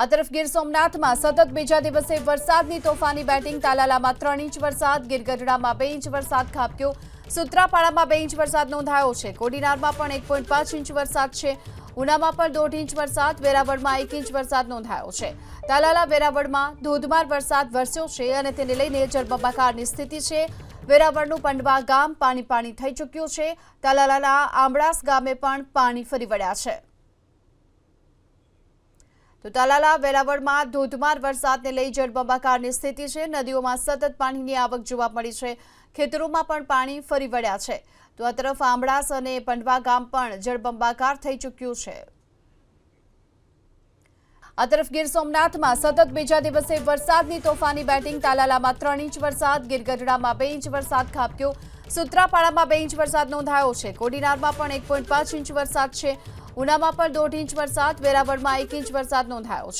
આ તરફ ગીર સોમનાથમાં સતત બીજા દિવસે વરસાદની તોફાની બેટિંગ। તાલાલામાં 3 ઇંચ વરસાદ, ગીરગઢડામાં 2 ઇંચ વરસાદ ખાબક્યો, સૂત્રાપાડામાં 2 ઇંચ વરસાદ નોંધાયો છે, કોડીનારમાં પણ 1.5 ઇંચ વરસાદ છે, ઉનામાં પણ 1.5 ઇંચ વરસાદ, વેરાવળમાં 1 ઇંચ વરસાદ નોંધાયો છે। તાલાલા વેરાવળમાં ધોધમાર વરસાદ વરસ્યો છે અને તેને લઈને જળબંબાકારની સ્થિતિ છે। વેરાવળનું પંડવા ગામ પાણી થઈ ચૂક્યું છે। તાલાલાના આંબળાસ ગામે પણ પાણી ફરી વળ્યા છે। તો તાલાલા વેરાવળમાં ધોધમાર વરસાદને લઈ જળબંબાકારની સ્થિતિ છે। નદીઓમાં સતત પાણીની આવક જોવા મળી છે, ખેતરોમાં પણ પાણી ફરી વળ્યા છે। તો આ તરફ આંબળાસ અને પંડવા ગામ પણ જળબંબાકાર થઈ ચૂક્યું છે। આ તરફ ગીર સોમનાથમાં સતત બીજા દિવસે વરસાદની તોફાની બેટિંગ। તાલાલામાં 3 ઇંચ વરસાદ, ગીરગઢડામાં 2 ઇંચ વરસાદ ખાબક્યો, સૂત્રાપાડામાં 2 ઇંચ વરસાદ નોંધાયો છે, કોડીનારમાં પણ 1.5 ઇંચ વરસાદ છે, ઉનામાં પણ 1.5 ઇંચ વરસાદ, વેરાવળમાં 1 ઇંચ વરસાદ નોંધાયો છે।